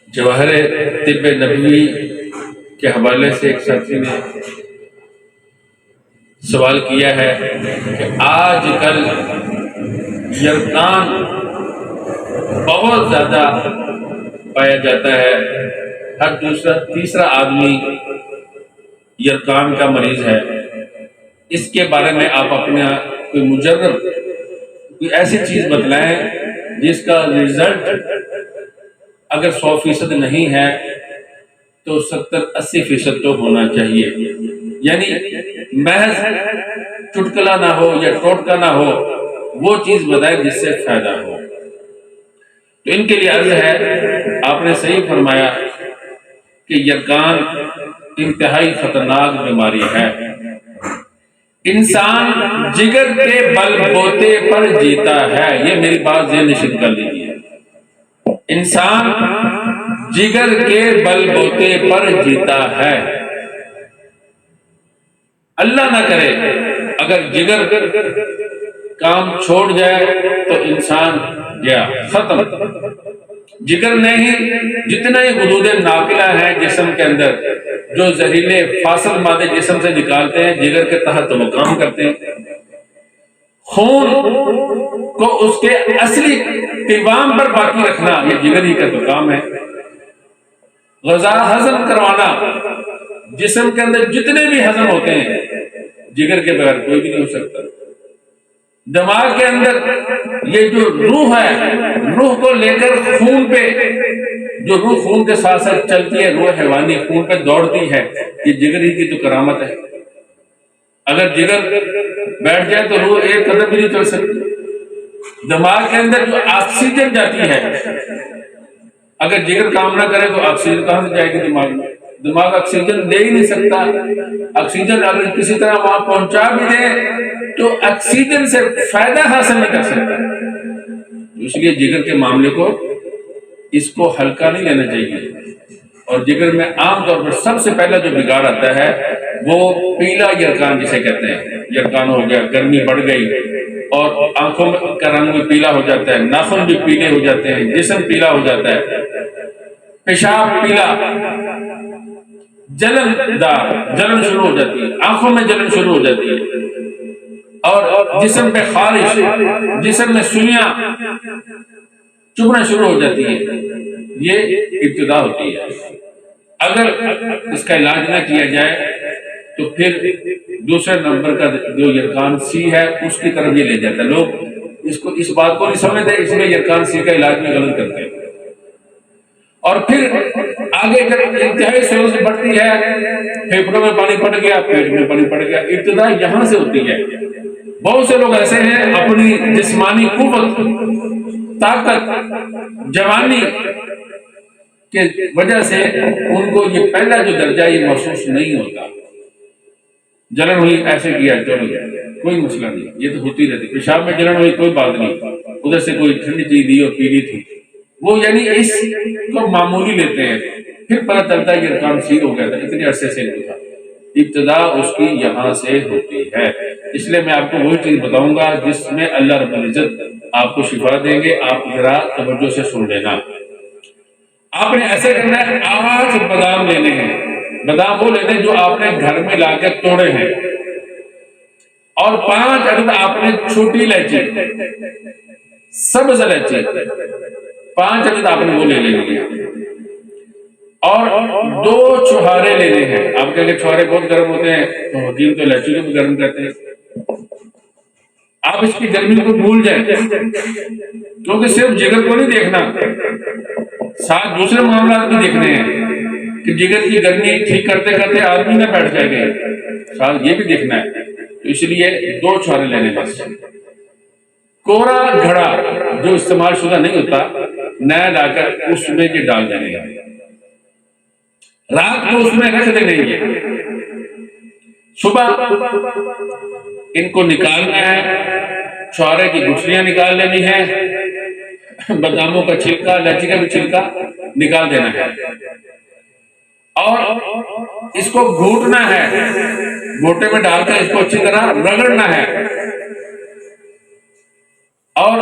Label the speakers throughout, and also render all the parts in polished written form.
Speaker 1: جواہر طب نبوی کے حوالے سے ایک ساتھی نے سوال کیا ہے کہ آج کل یرقان بہت زیادہ پایا جاتا ہے، ہر دوسرا تیسرا آدمی یرقان کا مریض ہے۔ اس کے بارے میں آپ اپنا کوئی مجرب کوئی ایسی چیز بتلائیں جس کا رزلٹ اگر 100% نہیں ہے تو 70-80% تو ہونا چاہیے، یعنی محض چٹکلا نہ ہو یا ٹوٹکا نہ ہو، وہ چیز بتائے جس سے فائدہ ہو۔ تو ان کے لیے عرض ہے، آپ نے صحیح فرمایا کہ یرقان انتہائی خطرناک بیماری ہے۔ انسان جگر کے بل بوتے پر جیتا ہے، یہ میری بات ذہن نشین کر لیجیے۔ انسان جگر کے بل بوتے پر جیتا ہے۔ اللہ نہ کرے اگر جگر کام چھوڑ جائے تو انسان گیا، ختم۔ جگر نہیں، جتنا ہی غدود ناقلہ ہیں جسم کے اندر جو زہریلے فاصل مادے جسم سے نکالتے ہیں، جگر کے تحت وہ کام کرتے ہیں۔ خون کو اس کے اصلی قوام پر باقی رکھنا یہ جگر ہی کا تو کام ہے۔ غذا ہضم کروانا، جسم کے اندر جتنے بھی ہضم ہوتے ہیں جگر کے بغیر کوئی بھی نہیں ہو سکتا۔ دماغ کے اندر یہ جو روح ہے، روح کو لے کر خون پہ، جو روح خون کے ساتھ ساتھ چلتی ہے، روح حیوانی خون پہ دوڑتی ہے، یہ جگر ہی کی تو کرامت ہے۔ اگر جگر بیٹھ جائے تو روح ایک قدم بھی نہیں چل سکتی۔ دماغ کے اندر جو آکسیجن جاتی ہے، اگر جگر کام نہ کرے تو آکسیجن کہاں سے جائے گی دماغ میں؟ دماغ آکسیجن دے ہی نہیں سکتا۔ آکسیجن اگر کسی طرح وہاں پہنچا بھی دے تو آکسیجن سے فائدہ حاصل نہیں کر سکتا۔ اس لیے جگر کے معاملے کو اس کو ہلکا نہیں لینا چاہیے۔ اور جگر میں عام طور پر سب سے پہلا جو بگاڑ آتا ہے وہ پیلا یرقان جسے کہتے ہیں۔ یرقان ہو گیا، گرمی بڑھ گئی اور آنکھوں کا رنگ بھی پیلا ہو جاتا ہے، ناخن بھی پیلے ہو جاتے ہیں، جسم پیلا ہو جاتا ہے، پیشاب پیلا، جلن دار، جلن شروع ہو جاتی ہے، آنکھوں میں جلن شروع ہو جاتی ہے، اور جسم پہ خارش، جسم میں سوئیاں چبھنا شروع ہو جاتی ہے۔ یہ ابتدا ہوتی ہے۔ اگر اس کا علاج نہ کیا جائے تو پھر دوسرے نمبر کا جو یرقان سی ہے اس کی طرف یہ لے جاتا ہے۔ لوگ اس بات کو نہیں سمجھتے، اس میں یرقان سی کا علاج میں غلط کرتے ہیں۔ اور پھر آگے جب انتہائی سلو سے بڑھتی ہے، پھیپھڑوں میں پانی پڑ گیا، پیٹ میں پانی پڑ گیا، ابتدا یہاں سے ہوتی ہے۔ بہت سے لوگ ایسے ہیں اپنی جسمانی قوت، طاقت، جوانی کے وجہ سے ان کو یہ پہلا جو درجہ یہ محسوس نہیں ہوتا۔ جلن ہوئی، ایسے کیا، چلو کوئی مسئلہ نہیں، یہ تو ہوتی رہتی۔ پیشاب میں جلن ہوئی، کوئی بات نہیں، ادھر سے کوئی ٹھنڈی چیز دی اور پی لی تھی، وہ یعنی اس کو معمولی لیتے ہیں۔ پھر پتہ چلتا ہے یرقان سی ہو گیا تھا، اتنے عرصے سے تھا۔ ابتدا اس کی یہاں سے ہوتی ہے۔ اس لیے میں آپ کو وہی چیز بتاؤں گا جس میں اللہ رب العزت آپ کو شفا دیں گے۔ آپ ذرا توجہ سے سن لینا۔ آپ نے ایسے کرنا ہے، 8 بادام لینے ہیں۔ بادام وہ لینے جو آپ نے گھر میں لا کے توڑے ہیں، اور 5 عدد آپ نے چھوٹی الائچی، سبز الائچی، 5 عدد آپ نے وہ لے لینی ہے، اور 2 چھہارے لینے ہیں۔ آپ کہیں گے چھہارے بہت گرم ہوتے ہیں، تو حکیم تو الائچی کو بھی گرم کرتے ہیں۔ آپ اس کی گرمی کو بھول جائیں، کیونکہ صرف جگر کو نہیں دیکھنا، ساتھ دوسرے معاملات بھی دیکھنے ہیں کہ جگر کی گرمی ٹھیک کرتے کرتے آدمی نہ بیٹھ جائے گا، ساتھ یہ بھی دیکھنا ہے۔ تو اس لیے 2 چھہارے لینے بس۔ کوڑا گھڑا جو استعمال شدہ نہیں ہوتا، نیا لا کر اس میں یہ ڈال دینے ہیں، رات کو اس میں رکھ دینے ہیں۔ صبح ان کو نکالنا ہے، چھہارے کی گٹھلیاں نکال لینی ہے، باداموں کا چھلکا، الائچی کا بھی چھلکا نکال دینا ہے، اور اس کو گھوٹنا ہے، گھوٹے میں ڈال کر اس کو اچھی طرح رگڑنا ہے، اور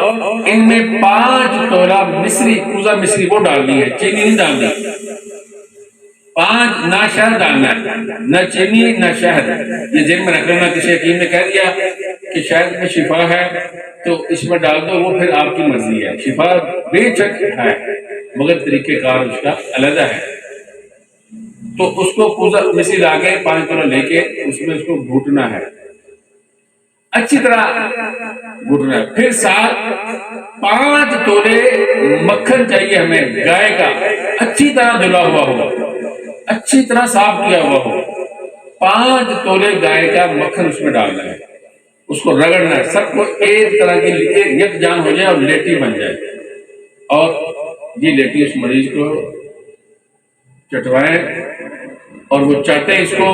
Speaker 1: ان میں 5 تولہ مصری کوزہ مصری وہ ڈالنی ہے، چینی نہیں ڈالنی، 5 نہ شہد ڈالنا ہے، نہ چینی نہ شہد. یہ ذہن میں رکھ لینا، کسی حکیم نے کہہ دیا کہ شہد میں شفا ہے تو اس میں ڈال دو، وہ پھر آپ کی مرضی ہے. شفا بے شک ہے مگر طریقہ کار اس کا علیحدہ ہے. تو اس کو کوزہ مصری لا کے 5 تولہ لے کے اس میں اس کو گھوٹنا ہے، اچھی طرح گھٹنا ہے. پھر ساتھ 5 تولے مکھن چاہیے ہمیں گائے کا، اچھی طرح دھلا ہوا ہو، اچھی طرح صاف کیا ہوا ہو. 5 تولے گائے کا مکھن اس میں ڈالنا ہے، اس کو رگڑنا ہے، سب کو ایک طرح کی یک جان ہو جائے اور لیٹی بن جائے. اور یہ لیٹی اس مریض کو چٹوائیں اور وہ چاٹے اس کو.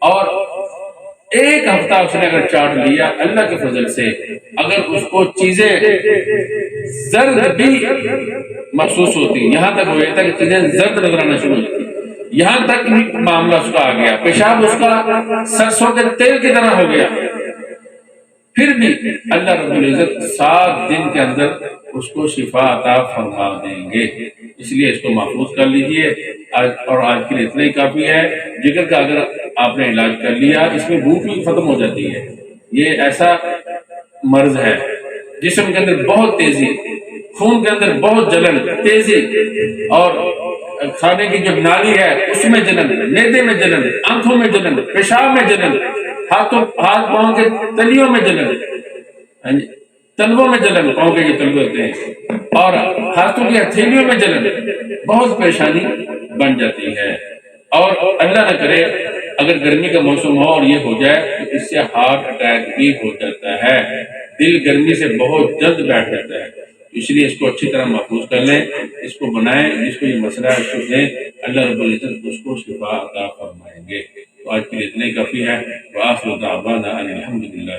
Speaker 1: اور 1 ہفتہ اس نے اگر چاٹ لیا اللہ کے فضل سے، اگر اس کو چیزیں زرد بھی محسوس ہوتی، یہاں تک ہو جاتا کہ چیزیں زرد نظر آنا شروع ہوتی، یہاں تک بھی معاملہ اس کا آ گیا، پیشاب اس کا سرسوں کے تیل کی طرح ہو گیا، پھر بھی اللہ رب العزت 7 دن کے اندر اس کو شفا عطا فرما دیں گے. اس لیے اس کو محفوظ کر لیجئے. اور آج کے لیے اتنا ہی کافی ہے. جگر کا اگر آپ نے علاج کر لیا، اس میں بھوک بھی ختم ہو جاتی ہے. یہ ایسا مرض ہے جسم کے اندر بہت تیزی، خون کے اندر بہت جلن، تیزی، اور کھانے کی جو نالی ہے اس میں جلن، معدے میں جلن، آنکھوں میں جلن، پیشاب میں جلن، ہاتھ پاؤں کے تلیوں میں جلن، تلووں میں جلن، پاؤں کے جو تلوے ہوتے ہیں، اور ہاتھوں کی ہتھیلیوں میں جلن، بہت پریشانی بن جاتی ہے. اور اللہ نہ کرے اگر گرمی کا موسم ہو اور یہ ہو جائے تو اس سے ہارٹ اٹیک بھی ہو جاتا ہے، دل گرمی سے بہت جلد بیٹھ جاتا ہے. اس لیے اس کو اچھی طرح محفوظ کر لیں، اس کو بنائیں، جس کو یہ مسئلہ ہے اس کو دیں، اللہ رب العزت اس کو شفا عطا فرمائیں گے. تو آج کے لیے اتنا ہی کافی ہے. وآخر دعوانا ان الحمد للہ.